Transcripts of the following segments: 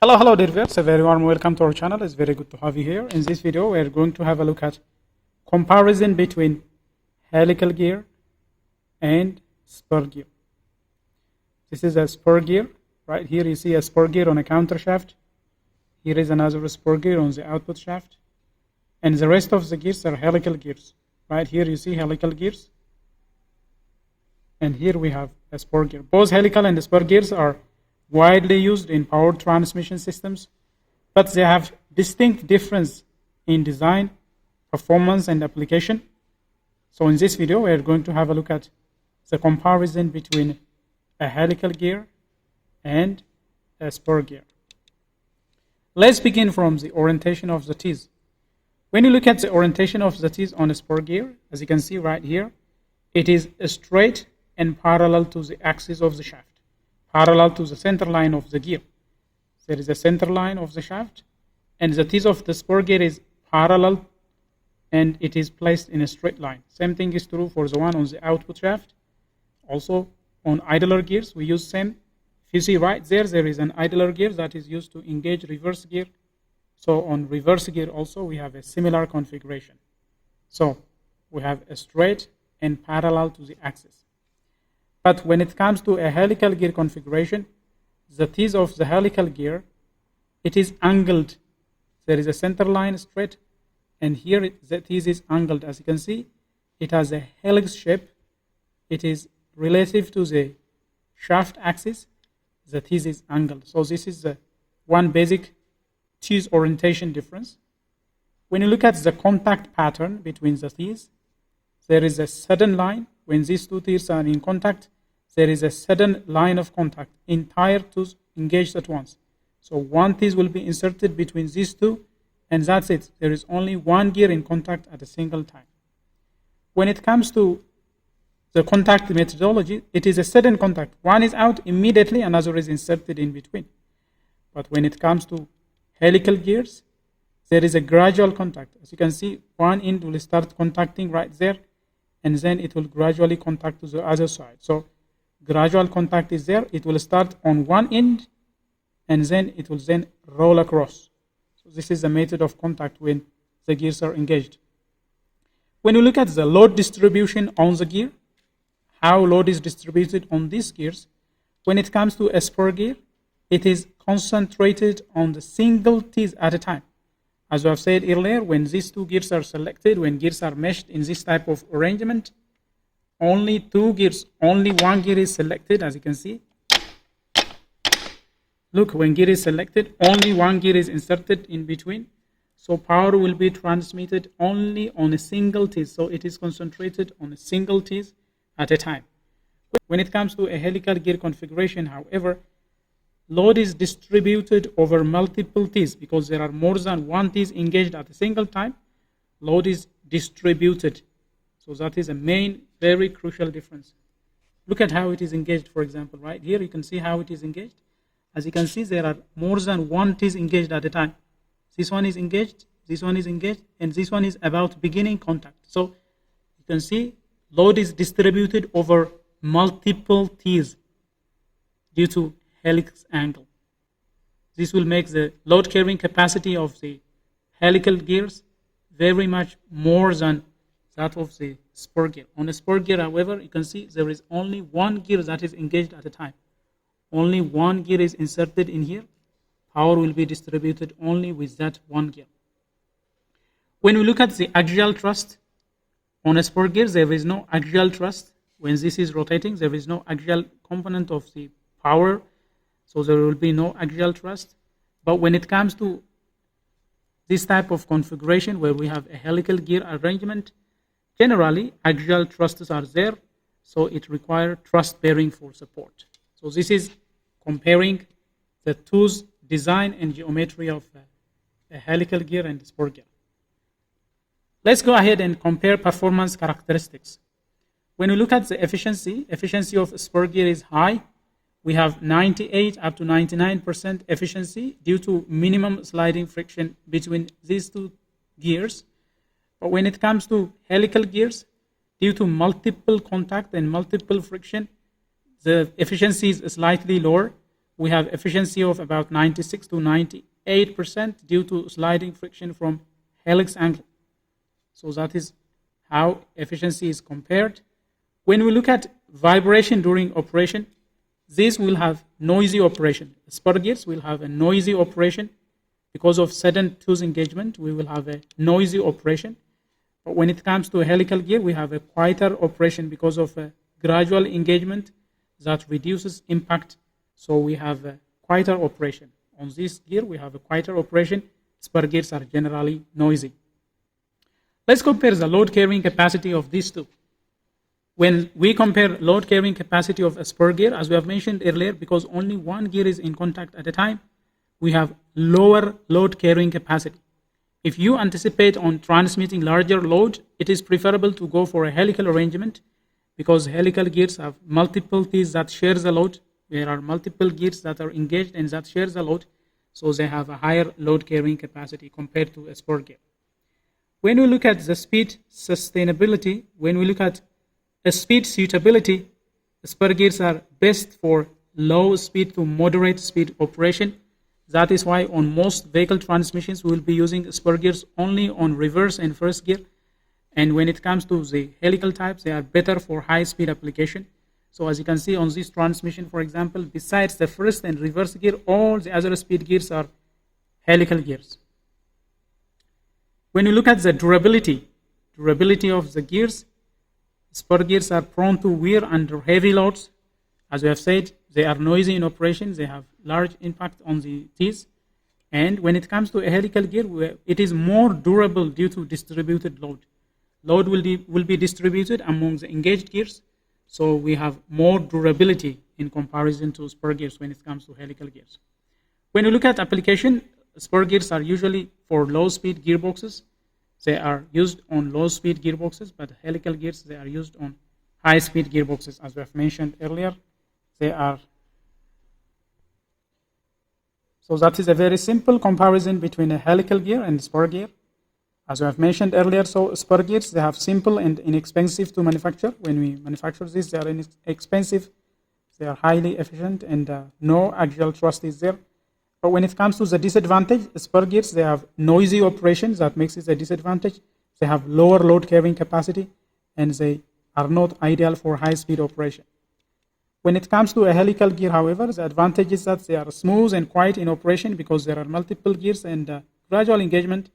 Hello dear viewers, a very warm welcome to our channel. It's very good to have you here. In this video, we are going to have a look at comparison between helical gear and spur gear. This is a spur gear. Right here you see a spur gear on a counter shaft. Here is another spur gear on the output shaft. And the rest of the gears are helical gears. Right here you see helical gears. And here we have a spur gear. Both helical and spur gears are widely used in power transmission systems, but they have distinct difference in design, performance, and application. So in this video, we are going to have a look at the comparison between a helical gear and a spur gear. Let's begin from the orientation of the teeth. When you look at the orientation of the teeth on a spur gear, as you can see right here, it is straight and parallel to the axis of the shaft, parallel to the center line of the gear. There is a center line of the shaft, and the teeth of the spur gear is parallel, and it is placed in a straight line. Same thing is true for the one on the output shaft. Also, on idler gears, we use same. If you see right there, there is an idler gear that is used to engage reverse gear. So on reverse gear also, we have a similar configuration. So we have a straight and parallel to the axis. But when it comes to a helical gear configuration, the teeth of the helical gear, it is angled. There is a center line straight, and here the teeth is angled. As you can see, it has a helix shape. It is relative to the shaft axis. The teeth is angled. So this is the one basic teeth orientation difference. When you look at the contact pattern between the teeth, there is a sudden line. When these two teeth are in contact, there is a sudden line of contact. Entire tooth engaged at once. So one teeth will be inserted between these two, and that's it. There is only one gear in contact at a single time. When it comes to the contact methodology, it is a sudden contact. One is out immediately, another is inserted in between. But when it comes to helical gears, there is a gradual contact. As you can see, one end will start contacting right there, and then it will gradually contact to the other side. So gradual contact is there. It will start on one end, and then it will then roll across. So this is the method of contact when the gears are engaged. When you look at the load distribution on the gear, how load is distributed on these gears, when it comes to a spur gear, it is concentrated on the single teeth at a time. As I have said earlier, when these two gears are selected, when gears are meshed in this type of arrangement, only two gears, only one gear is selected, as you can see. Look, when gear is selected, only one gear is inserted in between. So power will be transmitted only on a single teeth. So it is concentrated on a single teeth at a time. When it comes to a helical gear configuration, however, load is distributed over multiple teeth because there are more than one teeth engaged at a single time. Load is distributed. So that is a main, very crucial difference. Look at how it is engaged, for example. Right here, you can see how it is engaged. As you can see, there are more than one teeth engaged at a time. This one is engaged, this one is engaged, and this one is about beginning contact. So you can see load is distributed over multiple teeth due to helix angle. This will make the load carrying capacity of the helical gears very much more than that of the spur gear. On a spur gear, however, you can see there is only one gear that is engaged at a time. Only one gear is inserted in here. Power will be distributed only with that one gear. When we look at the axial thrust, on a spur gear, there is no axial thrust. When this is rotating, there is no axial component of the power, so there will be no axial thrust. But when it comes to this type of configuration where we have a helical gear arrangement, generally axial thrusts are there, so it requires thrust bearing for support. So this is comparing the tooth design and geometry of a helical gear and spur gear. Let's go ahead and compare performance characteristics. When we look at the efficiency of a spur gear is high. We have 98 up to 99% efficiency due to minimum sliding friction between these two gears. But when it comes to helical gears, due to multiple contact and multiple friction, the efficiency is slightly lower. we have efficiency of about 96 to 98% due to sliding friction from helix angle. So that is how efficiency is compared. When we look at vibration during operation, this will have noisy operation. Spur gears will have a noisy operation. Because of sudden tooth engagement, we will have a noisy operation. But when it comes to a helical gear, we have a quieter operation because of a gradual engagement that reduces impact. So we have a quieter operation. On this gear, we have a quieter operation. Spur gears are generally noisy. Let's compare the load carrying capacity of these two. When we compare load carrying capacity of a spur gear, as we have mentioned earlier, because only one gear is in contact at a time, we have lower load carrying capacity. If you anticipate on transmitting larger load, it is preferable to go for a helical arrangement because helical gears have multiple teeth that share the load. There are multiple gears that are engaged and that share the load, so they have a higher load carrying capacity compared to a spur gear. When we look at the speed sustainability, when we look at a speed suitability, spur gears are best for low speed to moderate speed operation. That is why on most vehicle transmissions, we will be using spur gears only on reverse and first gear. And when it comes to the helical types, they are better for high speed application. So as you can see on this transmission, for example, besides the first and reverse gear, all the other speed gears are helical gears. When you look at the durability of the gears, spur gears are prone to wear under heavy loads. As we have said, they are noisy in operation. They have large impact on the teeth. And when it comes to a helical gear, it is more durable due to distributed load. Load will be distributed among the engaged gears. So we have more durability in comparison to spur gears when it comes to helical gears. When you look at application, spur gears are usually for low-speed gearboxes. They are used on low-speed gearboxes, but helical gears, they are used on high-speed gearboxes, as we have mentioned earlier. So that is a very simple comparison between a helical gear and spur gear. As we have mentioned earlier, so spur gears, they have simple and inexpensive to manufacture. When we manufacture this, they are inexpensive, they are highly efficient, and no axial thrust is there. But when it comes to the disadvantage, spur gears, they have noisy operations. That makes it a disadvantage. They have lower load carrying capacity, and they are not ideal for high-speed operation. When it comes to a helical gear, however, the advantage is that they are smooth and quiet in operation because there are multiple gears and gradual engagement.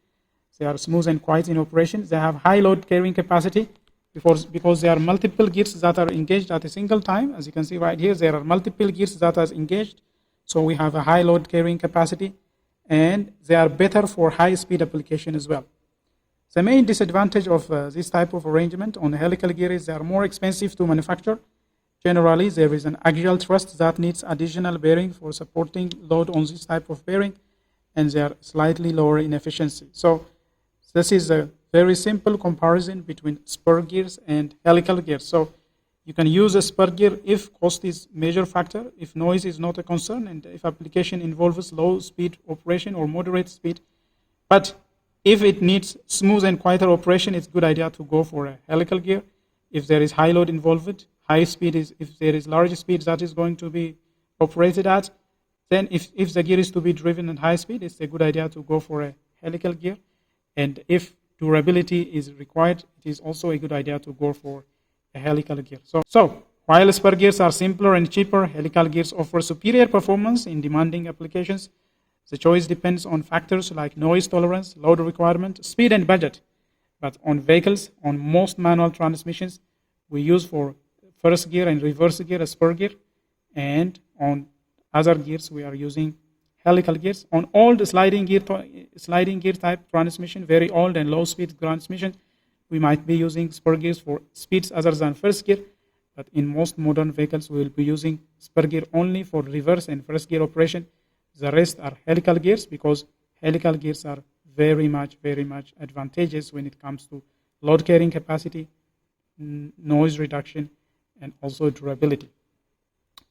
They are smooth and quiet in operation. They have high load carrying capacity because there are multiple gears that are engaged at a single time. As you can see right here, there are multiple gears that are engaged. So we have a high load carrying capacity, and they are better for high-speed application as well. The main disadvantage of this type of arrangement on a helical gear is they are more expensive to manufacture. Generally, there is an axial thrust that needs additional bearing for supporting load on this type of bearing, and they are slightly lower in efficiency. So this is a very simple comparison between spur gears and helical gears. So you can use a spur gear if cost is major factor, if noise is not a concern, and if application involves low speed operation or moderate speed. But if it needs smooth and quieter operation, it's a good idea to go for a helical gear. If there is high load involved, high speed is, if there is large speed that is going to be operated at, then if the gear is to be driven at high speed, it's a good idea to go for a helical gear. And if durability is required, it is also a good idea to go for a helical gear. So while spur gears are simpler and cheaper, helical gears offer superior performance in demanding applications. The choice depends on factors like noise tolerance, load requirement, speed, and budget. But on vehicles, on most manual transmissions, we use for first gear and reverse gear a spur gear, and on other gears we are using helical gears. On old sliding gear type transmission, very old and low speed transmission, we might be using spur gears for speeds other than first gear, but in most modern vehicles we will be using spur gear only for reverse and first gear operation. The rest are helical gears because helical gears are very much advantageous when it comes to load carrying capacity, noise reduction, and also durability.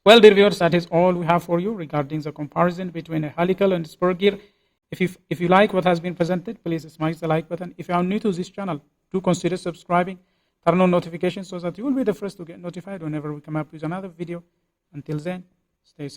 Well, dear viewers, that is all we have for you regarding the comparison between a helical and spur gear. If you like what has been presented, please smash the like button. If you are new to this channel, do consider subscribing, turn on notifications so that you will be the first to get notified whenever we come up with another video. Until then, stay safe.